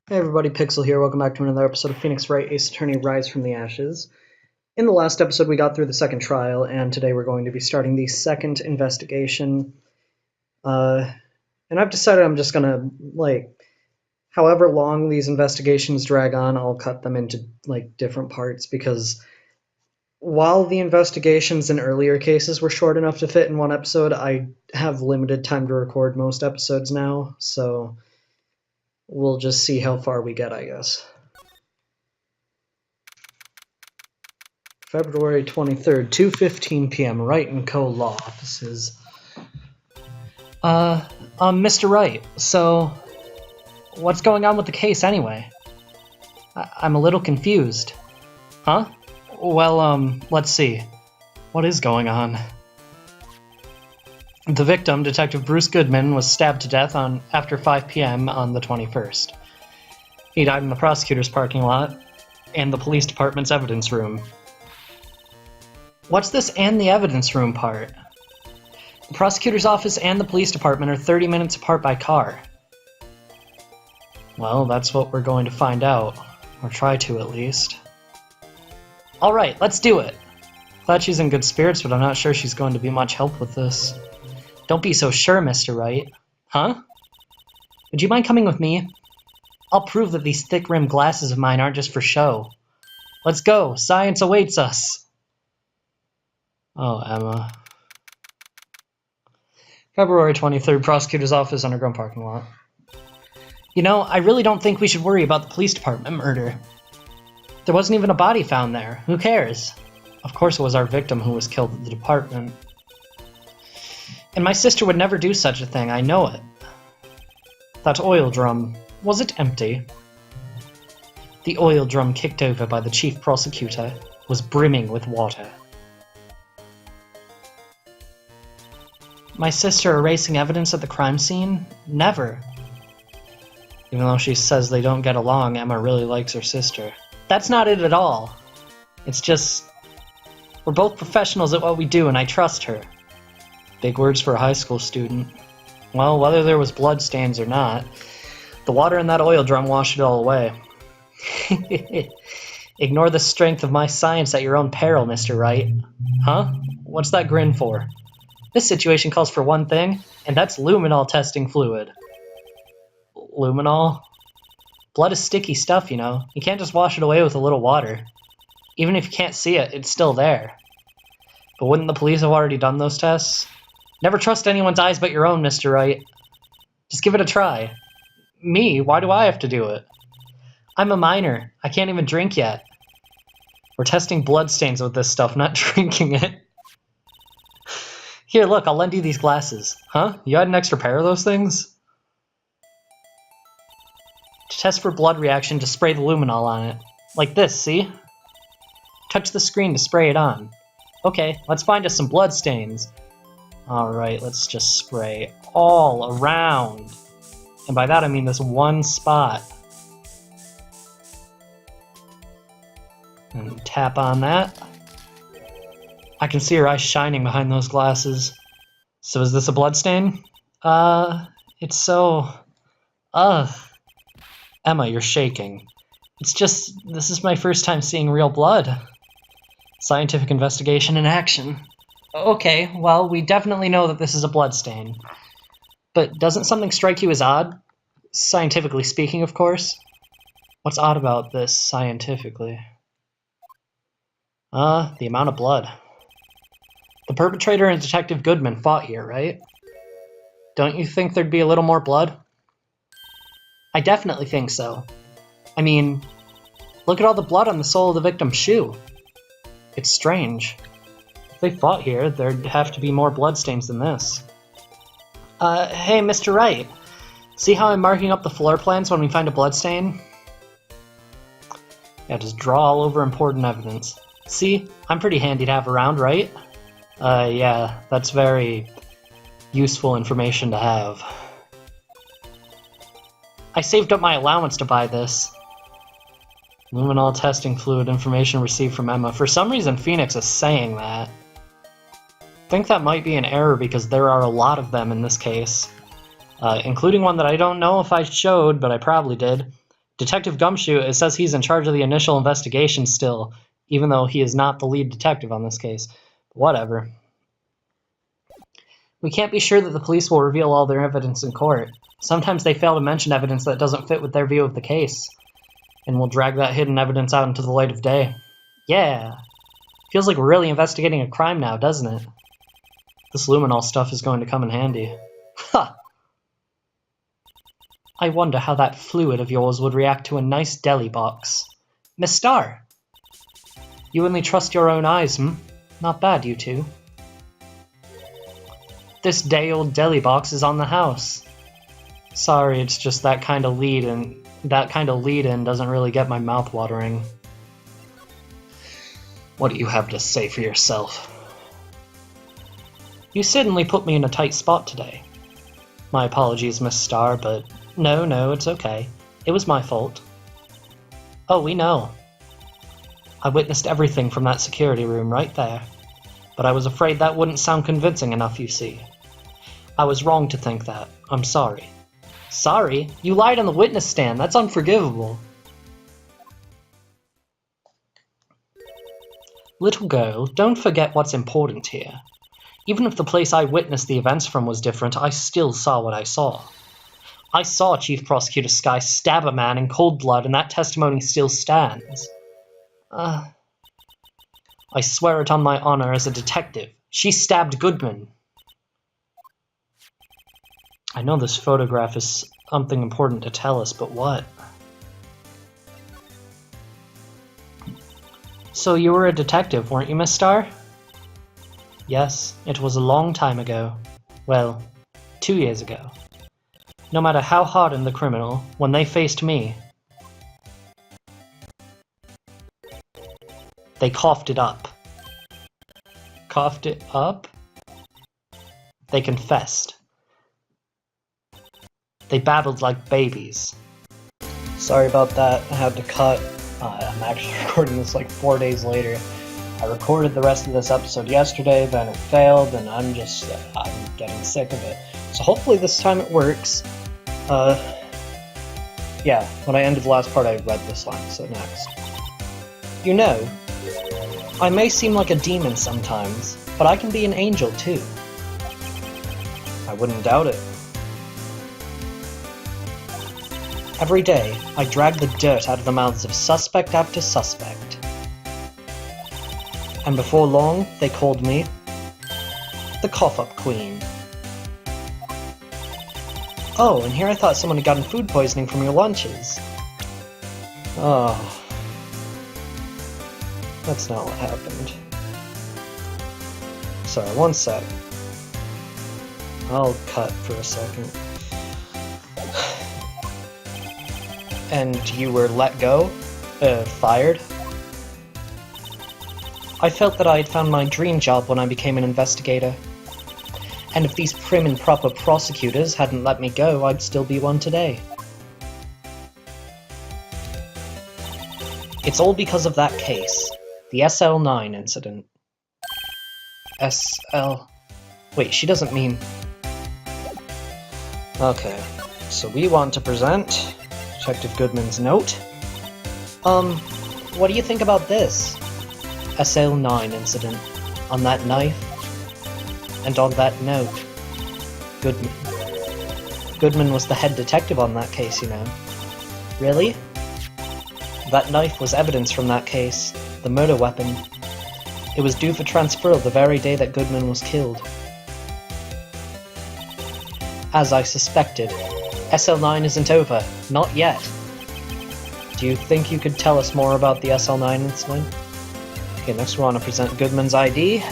Hey everybody, Pixel here. Welcome back to another episode of Phoenix Wright, Ace Attorney Rise from the Ashes. In the last episode, we got through the second trial, and today we're going to be starting the second investigation. And I've decided I'm just gonna, however long these investigations drag on, I'll cut them into, different parts, because while the investigations in earlier cases were short enough to fit in one episode, I have limited time to record most episodes now, so we'll just see how far we get, I guess. February 23rd, 2:15 p.m., Wright & Co. Law Offices. Mr. Wright, so what's going on with the case anyway? I'm a little confused. Huh? Well, let's see. What is going on? The victim, Detective Bruce Goodman, was stabbed to death after 5 p.m. on the 21st. He died in the prosecutor's parking lot and the police department's evidence room. What's this "and the evidence room" part? The prosecutor's office and the police department are 30 minutes apart by car. Well, that's what we're going to find out. Or try to, at least. Alright, let's do it! Glad she's in good spirits, but I'm not sure she's going to be much help with this. Don't be so sure, Mr. Wright. Huh? Would you mind coming with me? I'll prove that these thick-rimmed glasses of mine aren't just for show. Let's go! Science awaits us! Oh, Emma. February 23rd, prosecutor's office, underground parking lot. You know, I really don't think we should worry about the police department murder. There wasn't even a body found there. Who cares? Of course it was our victim who was killed at the department. And my sister would never do such a thing, I know it. That oil drum, was it empty? The oil drum kicked over by the chief prosecutor was brimming with water. My sister erasing evidence at the crime scene? Never. Even though she says they don't get along, Emma really likes her sister. That's not it at all. It's just, we're both professionals at what we do and I trust her. Big words for a high school student. Well, whether there was blood stains or not, the water in that oil drum washed it all away. Ignore the strength of my science at your own peril, Mr. Wright. Huh? What's that grin for? This situation calls for one thing, and that's luminol testing fluid. Luminol? Blood is sticky stuff, you know. You can't just wash it away with a little water. Even if you can't see it, it's still there. But wouldn't the police have already done those tests? Never trust anyone's eyes but your own, Mr. Wright. Just give it a try. Me? Why do I have to do it? I'm a minor. I can't even drink yet. We're testing bloodstains with this stuff, not drinking it. Here, look, I'll lend you these glasses. Huh? You had an extra pair of those things? To test for blood reaction, just spray the luminol on it. Like this, see? Touch the screen to spray it on. Okay, let's find us some blood stains. Alright, let's just spray all around. And by that I mean this one spot. And tap on that. I can see her eyes shining behind those glasses. So is this a blood stain? It's so... Emma, you're shaking. It's just, this is my first time seeing real blood. Scientific investigation in action. Okay, well, we definitely know that this is a blood stain. But doesn't something strike you as odd? Scientifically speaking, of course. What's odd about this, scientifically? The amount of blood. The perpetrator and Detective Goodman fought here, right? Don't you think there'd be a little more blood? I definitely think so. I mean, look at all the blood on the sole of the victim's shoe. It's strange. If they fought here, there'd have to be more bloodstains than this. Hey, Mr. Wright. See how I'm marking up the floor plans when we find a bloodstain? Yeah, just draw all over important evidence. See? I'm pretty handy to have around, right? Yeah, that's very useful information to have. I saved up my allowance to buy this. Luminol testing fluid information received from Emma. For some reason, Phoenix is saying that. I think that might be an error because there are a lot of them in this case. Including one that I don't know if I showed, but I probably did. Detective Gumshoe, it says he's in charge of the initial investigation still, even though he is not the lead detective on this case. Whatever. We can't be sure that the police will reveal all their evidence in court. Sometimes they fail to mention evidence that doesn't fit with their view of the case, and will drag that hidden evidence out into the light of day. Yeah. Feels like we're really investigating a crime now, doesn't it? This luminol stuff is going to come in handy. Ha! I wonder how that fluid of yours would react to a nice deli box. Miss Starr! You only trust your own eyes, Not bad, you two. This day-old deli box is on the house. Sorry, it's just that kind of lead-in doesn't really get my mouth watering. What do you have to say for yourself? You certainly put me in a tight spot today. My apologies, Miss Starr, but no, it's okay. It was my fault. Oh, we know. I witnessed everything from that security room right there, but I was afraid that wouldn't sound convincing enough, you see. I was wrong to think that. I'm sorry. Sorry? You lied on the witness stand. That's unforgivable. Little girl, don't forget what's important here. Even if the place I witnessed the events from was different, I still saw what I saw. I saw Chief Prosecutor Skye stab a man in cold blood, and that testimony still stands. I swear it on my honor as a detective. She stabbed Goodman. I know this photograph is something important to tell us, but what? So you were a detective, weren't you, Miss Starr? Yes, it was a long time ago. Well, 2 years ago. No matter how hardened the criminal, when they faced me, they coughed it up. Coughed it up? They confessed. They babbled like babies. Sorry about that, I had to cut. I'm actually recording this like 4 days later. I recorded the rest of this episode yesterday, then it failed, and I'm getting sick of it. So hopefully this time it works. Yeah, when I ended the last part I read this line, so next. You know, I may seem like a demon sometimes, but I can be an angel too. I wouldn't doubt it. Every day, I drag the dirt out of the mouths of suspect after suspect. And before long, they called me the Cough-Up Queen. Oh, and here I thought someone had gotten food poisoning from your lunches. Oh. That's not what happened. Sorry, one sec. I'll cut for a second. And you were let go? Fired? I felt that I had found my dream job when I became an investigator. And if these prim and proper prosecutors hadn't let me go, I'd still be one today. It's all because of that case. The SL9 incident. Wait, she doesn't mean... Okay, so we want to present Detective Goodman's note. What do you think about this? SL9 incident. On that knife. And on that note. Goodman. Goodman was the head detective on that case, you know. Really? That knife was evidence from that case. The murder weapon. It was due for transfer the very day that Goodman was killed. As I suspected, SL9 isn't over. Not yet. Do you think you could tell us more about the SL9 incident? Okay, next we want to present Goodman's ID.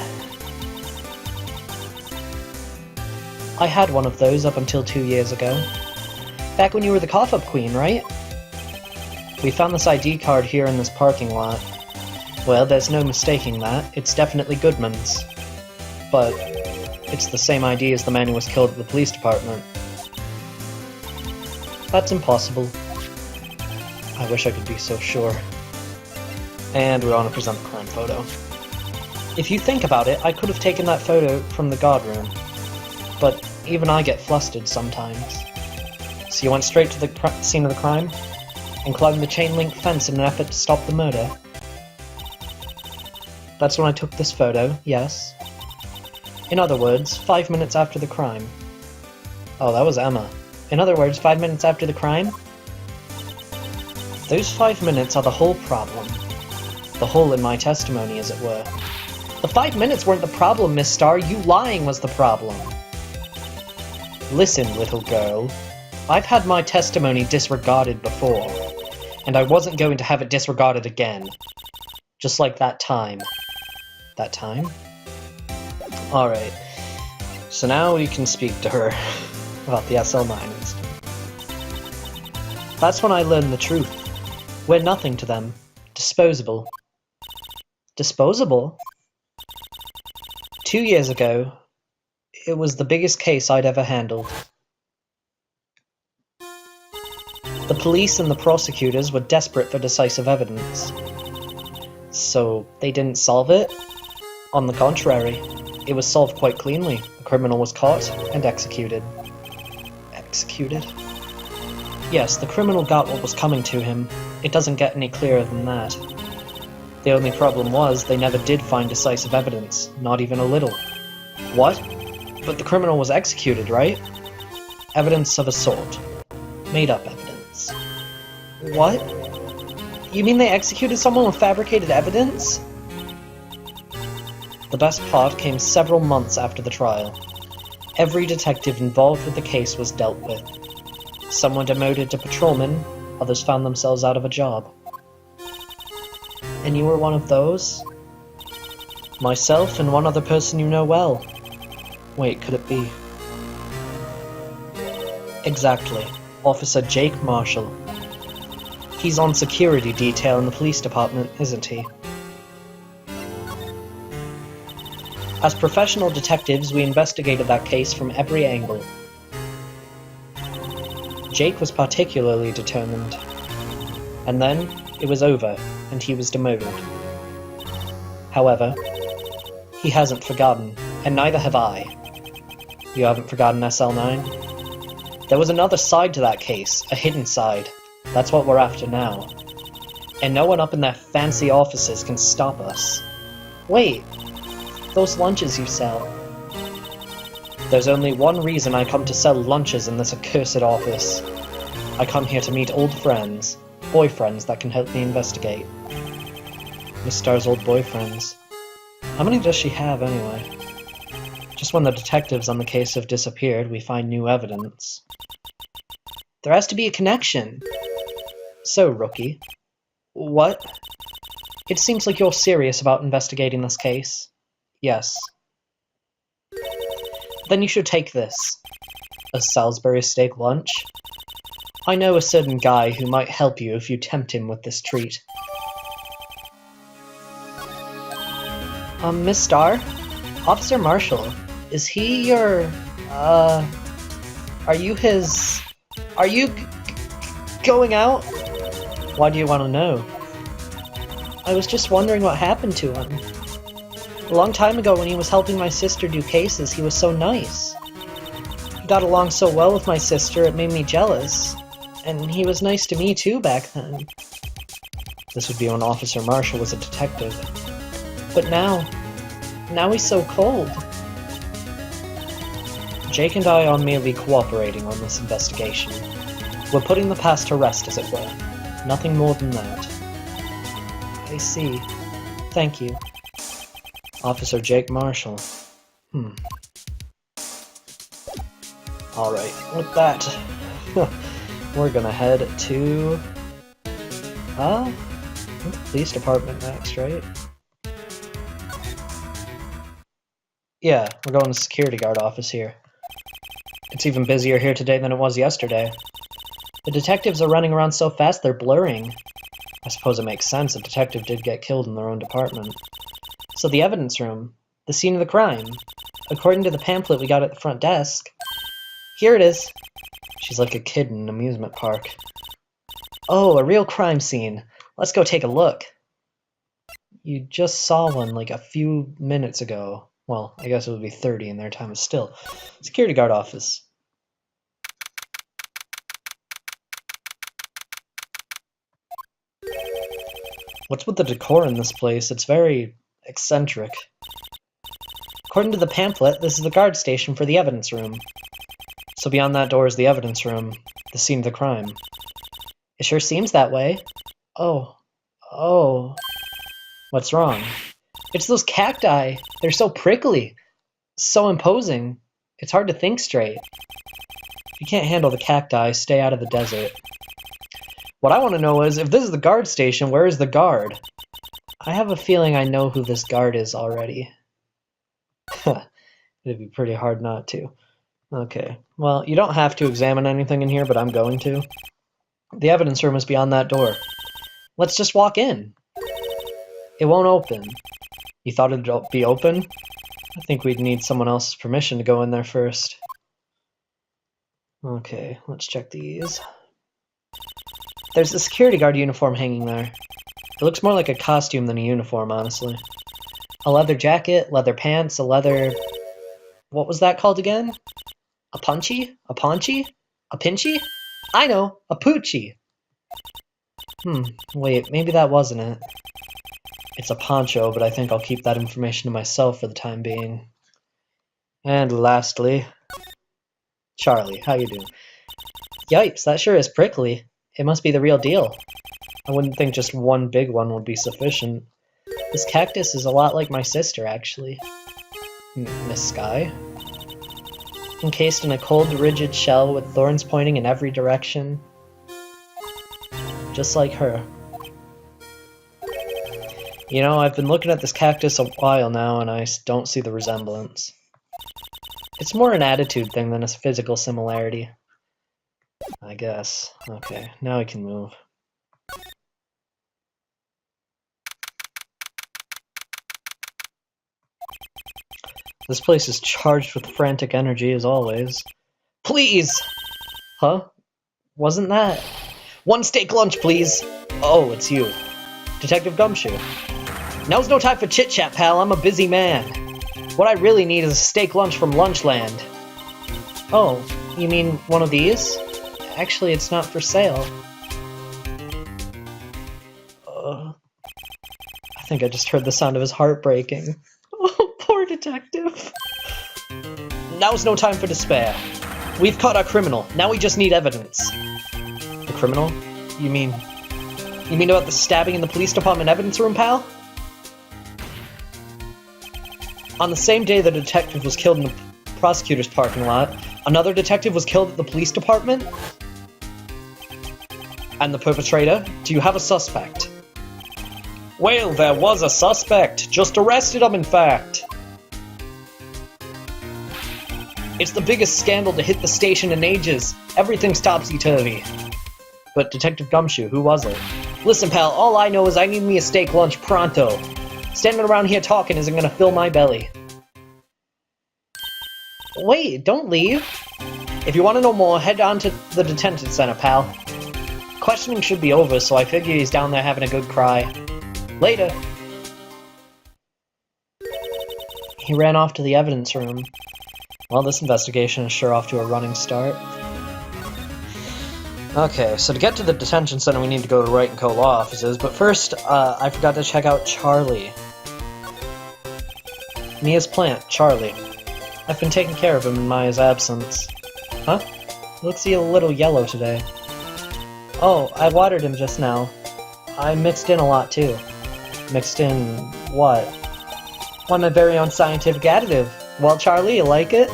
I had one of those up until 2 years ago. Back when you were the Cough-Up Queen, right? We found this ID card here in this parking lot. Well, there's no mistaking that. It's definitely Goodman's. But it's the same ID as the man who was killed at the police department. That's impossible. I wish I could be so sure. And we want to present the crime photo. If you think about it, I could have taken that photo from the guard room. But even I get flustered sometimes. So you went straight to the scene of the crime? and climbed the chain-link fence in an effort to stop the murder. That's when I took this photo, yes. In other words, 5 minutes after the crime. Oh, that was Emma. In other words, 5 minutes after the crime? Those 5 minutes are the whole problem. The hole in my testimony, as it were. The 5 minutes weren't the problem, Miss Starr. You lying was the problem. Listen, little girl. I've had my testimony disregarded before, and I wasn't going to have it disregarded again. Just like that time. That time? Alright. So now we can speak to her about the SL9 incident. That's when I learned the truth. We're nothing to them. Disposable. Disposable? 2 years ago, it was the biggest case I'd ever handled. The police and the prosecutors were desperate for decisive evidence. So they didn't solve it? On the contrary, it was solved quite cleanly. The criminal was caught and executed. Executed? Yes, the criminal got what was coming to him. It doesn't get any clearer than that. The only problem was they never did find decisive evidence, not even a little. What? But the criminal was executed, right? Evidence of assault. Made up evidence. What? You mean they executed someone with fabricated evidence? The best part came several months after the trial. Every detective involved with the case was dealt with. Some were demoted to patrolman, others found themselves out of a job. And you were one of those? Myself and one other person you know well. Wait, could it be? Exactly. Officer Jake Marshall. He's on security detail in the police department, isn't he? As professional detectives, we investigated that case from every angle. Jake was particularly determined. And then, it was over, and he was demoted. However, he hasn't forgotten, and neither have I. You haven't forgotten SL9? There was another side to that case, a hidden side. That's what we're after now. And no one up in their fancy offices can stop us. Wait, those lunches you sell. There's only one reason I come to sell lunches in this accursed office. I come here to meet old friends, boyfriends that can help me investigate. Miss Starr's old boyfriends. How many does she have, anyway? Just when the detectives on the case have disappeared, we find new evidence. There has to be a connection. So, rookie. What? It seems like you're serious about investigating this case. Yes. Then you should take this. A Salisbury steak lunch? I know a certain guy who might help you if you tempt him with this treat. Miss Starr? Officer Marshall, is he your, are you his... Are you going out? Why do you want to know? I was just wondering what happened to him. A long time ago when he was helping my sister do cases, he was so nice. He got along so well with my sister, it made me jealous. And he was nice to me too back then. This would be when Officer Marshall was a detective. But now he's so cold. Jake and I are merely cooperating on this investigation. We're putting the past to rest, as it were. Nothing more than that. I see. Thank you. Officer Jake Marshall. Alright, with that, we're gonna head to... the police department next, right? Yeah, we're going to the security guard office here. It's even busier here today than it was yesterday. The detectives are running around so fast they're blurring. I suppose it makes sense, a detective did get killed in their own department. So the evidence room, the scene of the crime. According to the pamphlet we got at the front desk. Here it is. She's like a kid in an amusement park. Oh, a real crime scene. Let's go take a look. You just saw one like a few minutes ago. Well, I guess it would be 30 in their time, but still. Security guard office. What's with the decor in this place? It's very eccentric. According to the pamphlet, this is the guard station for the evidence room. So beyond that door is the evidence room, the scene of the crime. It sure seems that way. Oh. What's wrong? It's those cacti. They're so prickly. So imposing. It's hard to think straight. If you can't handle the cacti, stay out of the desert. What I want to know is, if this is the guard station, where is the guard? I have a feeling I know who this guard is already. It'd be pretty hard not to. Okay, well, you don't have to examine anything in here, but I'm going to. The evidence room is beyond that door. Let's just walk in. It won't open. You thought it'd be open? I think we'd need someone else's permission to go in there first. Okay, let's check these. There's a security guard uniform hanging there. It looks more like a costume than a uniform, honestly. A leather jacket, leather pants, a leather... What was that called again? A punchy? A paunchy? A pinchy? I know! A poochie! Wait, maybe that wasn't it. It's a poncho, but I think I'll keep that information to myself for the time being. And lastly... Charlie, how you doing? Yipes, that sure is prickly. It must be the real deal. I wouldn't think just one big one would be sufficient. This cactus is a lot like my sister, actually. Miss Sky? Encased in a cold, rigid shell with thorns pointing in every direction. Just like her. You know, I've been looking at this cactus a while now, and I don't see the resemblance. It's more an attitude thing than a physical similarity. I guess. Okay, now we can move. This place is charged with frantic energy, as always. Please! Huh? Wasn't that? One steak lunch, please! Oh, it's you. Detective Gumshoe. Now's no time for chit-chat, pal. I'm a busy man. What I really need is a steak lunch from Lunchland. Oh, you mean one of these? Actually, it's not for sale. I think I just heard the sound of his heart breaking. Oh, poor detective. Now's no time for despair. We've caught our criminal. Now we just need evidence. The criminal? You mean about the stabbing in the police department evidence room, pal? On the same day the detective was killed in the prosecutor's parking lot, another detective was killed at the police department? And the perpetrator? Do you have a suspect? Well, there was a suspect. Just arrested him, in fact. It's the biggest scandal to hit the station in ages. Everything's topsy-turvy. But Detective Gumshoe, who was it? Listen, pal, all I know is I need me a steak lunch pronto. Standing around here talking isn't gonna fill my belly. Wait, don't leave. If you want to know more, head on to the detention center, pal. Questioning should be over, so I figure he's down there having a good cry. Later. He ran off to the evidence room. Well, this investigation is sure off to a running start. Okay, so to get to the detention center we need to go to Wright & Co. law offices, but first, I forgot to check out Charlie. Mia's plant, Charlie. I've been taking care of him in Maya's absence. Huh? Looks a little yellow today. Oh, I watered him just now. I mixed in a lot too. Mixed in what? Why, my very own scientific additive. Well, Charlie, you like it?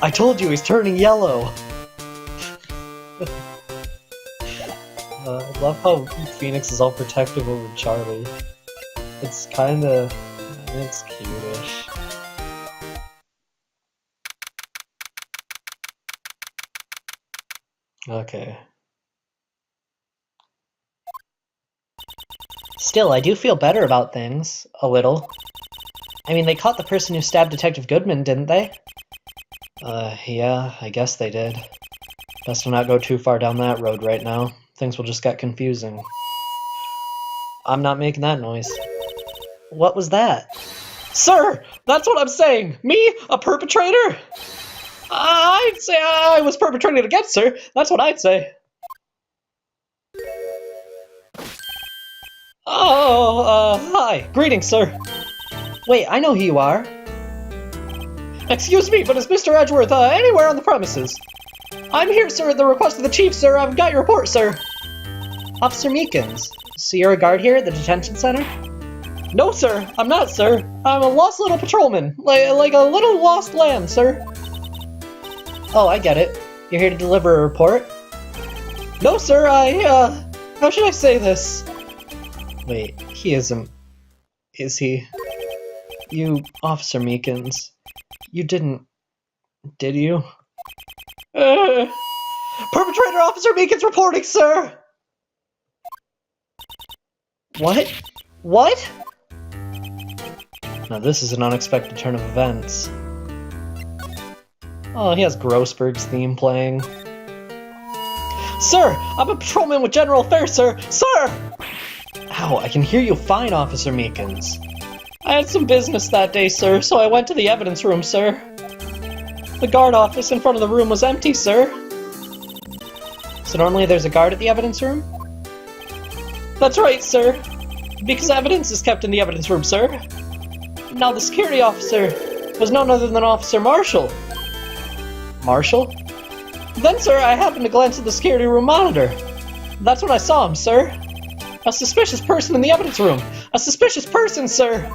I told you he's turning yellow! I love how Phoenix is all protective over Charlie. It's kinda... it's cute-ish. Okay. Still, I do feel better about things. A little. I mean, they caught the person who stabbed Detective Goodman, didn't they? Yeah, I guess they did. Best to not go too far down that road right now. Things will just get confusing. I'm not making that noise. What was that? Sir! That's what I'm saying! Me? A perpetrator? I'd say I was perpetrated against her. That's what I'd say. Hi. Greetings, sir. Wait, I know who you are. Excuse me, but is Mr. Edgeworth, anywhere on the premises? I'm here, sir, at the request of the chief, sir. I've got your report, sir. Officer Meekins. So you're a guard here at the detention center? No, sir. I'm not, sir. I'm a lost little patrolman. Like a little lost lamb, sir. Oh, I get it. You're here to deliver a report? No, sir, how should I say this? Wait, he isn't. Is he? You, Officer Meekins. You didn't. Did you? Perpetrator Officer Meekins reporting, sir! What? What? Now this is an unexpected turn of events. Oh, he has Grossberg's theme playing. Sir! I'm a patrolman with General Affairs, sir! Sir! Ow, I can hear you fine, Officer Meekins. I had some business that day, sir, so I went to the evidence room, sir. The guard office in front of the room was empty, sir. So normally there's a guard at the evidence room? That's right, sir. Because evidence is kept in the evidence room, sir. Now the security officer was none other than Officer Marshall. Marshall? Then, sir, I happened to glance at the security room monitor. That's when I saw him, sir. A suspicious person in the evidence room. A suspicious person, sir.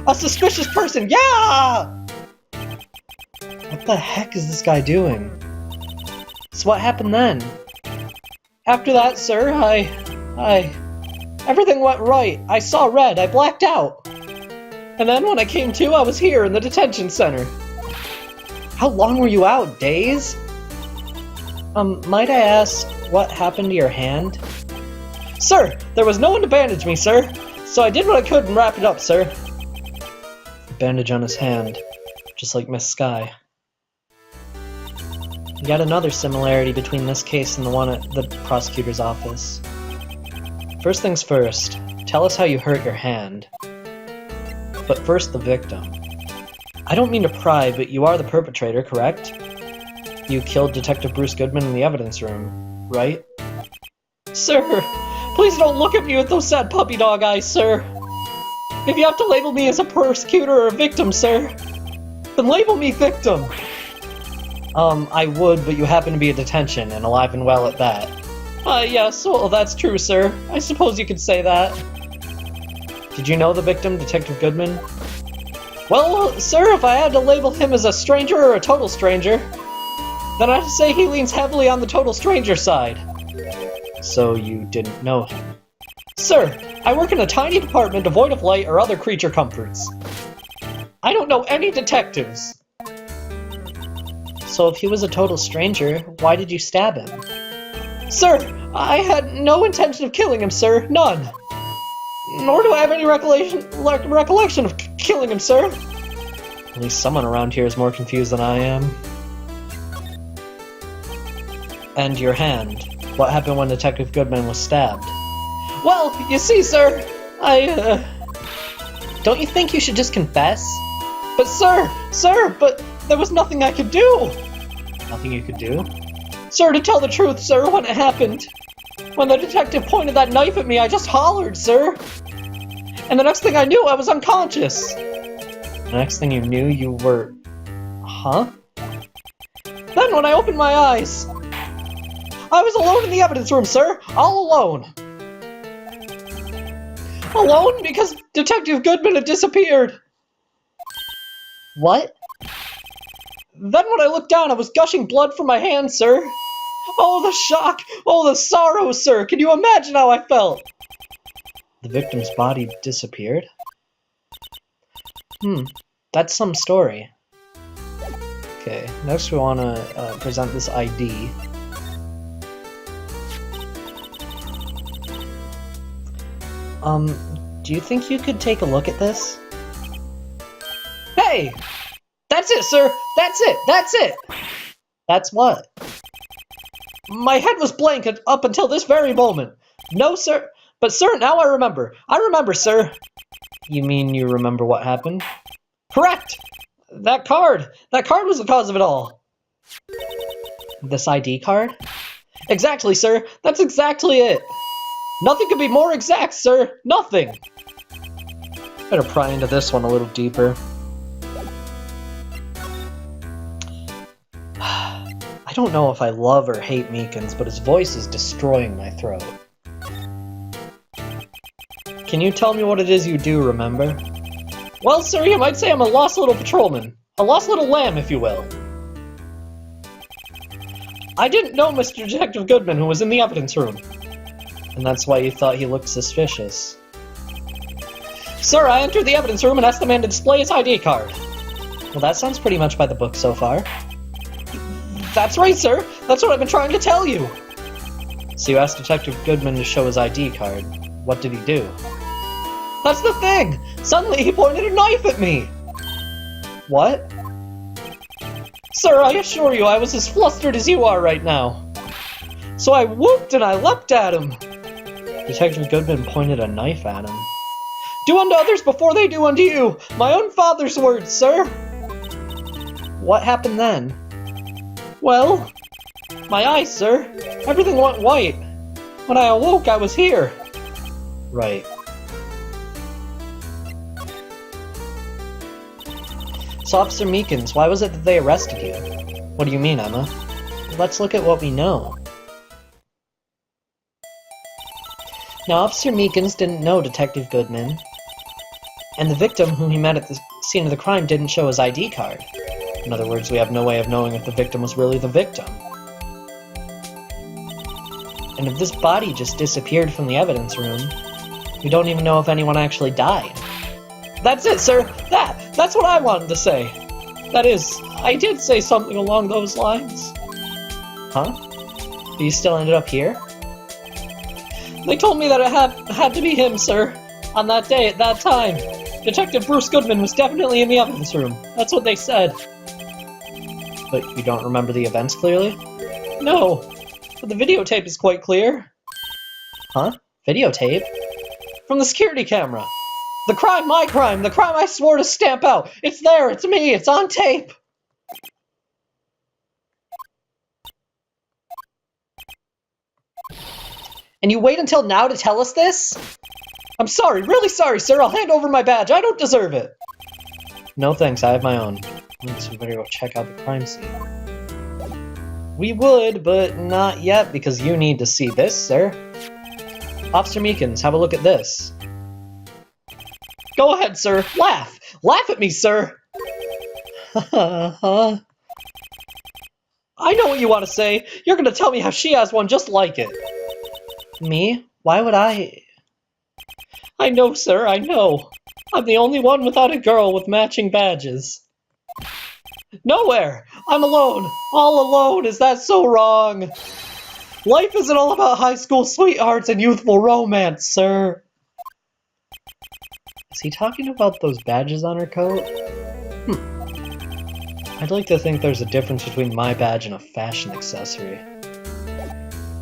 A suspicious person, yeah! What the heck is this guy doing? So what happened then? After that, sir, everything went right. I saw red. I blacked out. And then when I came to, I was here in the detention center. How long were you out? Days? Might I ask what happened to your hand? Sir, there was no one to bandage me, sir. So I did what I could and wrap it up, sir. Bandage on his hand, just like Miss Sky. Yet another similarity between this case and the one at the prosecutor's office. First things first, tell us how you hurt your hand. But first, the victim. I don't mean to pry, but you are the perpetrator, correct? You killed Detective Bruce Goodman in the evidence room, right? Sir, please don't look at me with those sad puppy dog eyes, sir. If you have to label me as a persecutor or a victim, sir, then label me victim. I would, but you happen to be at detention, and alive and well at that. Yes, well, that's true, sir. I suppose you could say that. Did you know the victim, Detective Goodman? Well, sir, if I had to label him as a stranger or a total stranger, then I'd say he leans heavily on the total stranger side. So you didn't know him? Sir, I work in a tiny department devoid of light or other creature comforts. I don't know any detectives. So if he was a total stranger, why did you stab him? Sir, I had no intention of killing him, sir. None. Nor do I have any recollection of killing him, sir. At least someone around here is more confused than I am. And your hand. What happened when Detective Goodman was stabbed? Well, you see, sir, Don't you think you should just confess? But sir, but there was nothing I could do. Nothing you could do? Sir, to tell the truth, sir, when it happened, when the detective pointed that knife at me, I just hollered, sir. And the next thing I knew, I was unconscious. The next thing you knew, you were... Huh? Then when I opened my eyes, I was alone in the evidence room, sir. All alone. Alone because Detective Goodman had disappeared. What? Then when I looked down, I was gushing blood from my hand, sir. Oh, the shock! Oh, the sorrow, sir! Can you imagine how I felt? The victim's body disappeared? That's some story. Okay, next we want to present this ID. Do you think you could take a look at this? Hey! That's it, sir! That's it! That's it! That's what? My head was blank up until this very moment. No, sir. But, sir, now I remember. I remember, sir. You mean you remember what happened? Correct! That card! That card was the cause of it all. This ID card? Exactly, sir. That's exactly it. Nothing could be more exact, sir! Nothing! Better pry into this one a little deeper. I don't know if I love or hate Meekins, but his voice is destroying my throat. Can you tell me what it is you do, remember? Well, sir, you might say I'm a lost little patrolman. A lost little lamb, if you will. I didn't know Mr. Detective Goodman, who was in the evidence room. And that's why you thought he looked suspicious. Sir, I entered the evidence room and asked the man to display his ID card. Well, that sounds pretty much by the book so far. That's right, sir! That's what I've been trying to tell you! So you asked Detective Goodman to show his ID card. What did he do? That's the thing! Suddenly he pointed a knife at me! What? Sir, I assure you I was as flustered as you are right now. So I whooped and I leapt at him. Detective Goodman pointed a knife at him. Do unto others before they do unto you! My own father's words, sir! What happened then? Well, my eyes, sir. Everything went white. When I awoke, I was here. Right. So, Officer Meekins, why was it that they arrested you? What do you mean, Emma? Let's look at what we know. Now, Officer Meekins didn't know Detective Goodman, and the victim whom he met at the scene of the crime didn't show his ID card. In other words, we have no way of knowing if the victim was really the victim. And if this body just disappeared from the evidence room, we don't even know if anyone actually died. That's it, sir! That's what I wanted to say! That is, I did say something along those lines. Huh? But you still ended up here? They told me that it had to be him, sir. On that day, at that time. Detective Bruce Goodman was definitely in the evidence room. That's what they said. But you don't remember the events clearly? No, but the videotape is quite clear. Huh? Videotape? From the security camera. The crime, my crime, the crime I swore to stamp out. It's there, it's me, it's on tape. And you wait until now to tell us this? I'm sorry, really sorry, sir. I'll hand over my badge. I don't deserve it. No thanks, I have my own. So we better go check out the crime scene. We would, but not yet, because you need to see this, sir. Officer Meekins, have a look at this. Go ahead, sir. Laugh! Laugh at me, sir! I know what you want to say. You're going to tell me how she has one just like it. Me? Why would I? I know, sir, I know. I'm the only one without a girl with matching badges. Nowhere! I'm alone! All alone! Is that so wrong? Life isn't all about high school sweethearts and youthful romance, sir. Is he talking about those badges on her coat? I'd like to think there's a difference between my badge and a fashion accessory.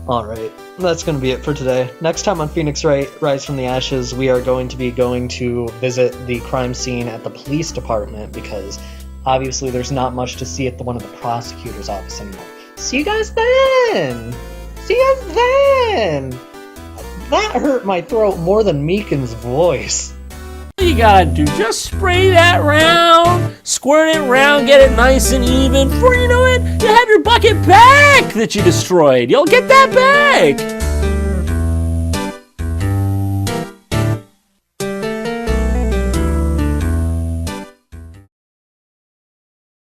Alright, that's going to be it for today. Next time on Phoenix Rise from the Ashes, we are going to be going to visit the crime scene at the police department, because obviously there's not much to see at one of the prosecutor's office anymore. See you guys then! See you guys then! That hurt my throat more than Meekins' voice. You gotta do, just spray that round, squirt it round, get it nice and even. Before you know it, you have your bucket back that you destroyed. You'll get that back.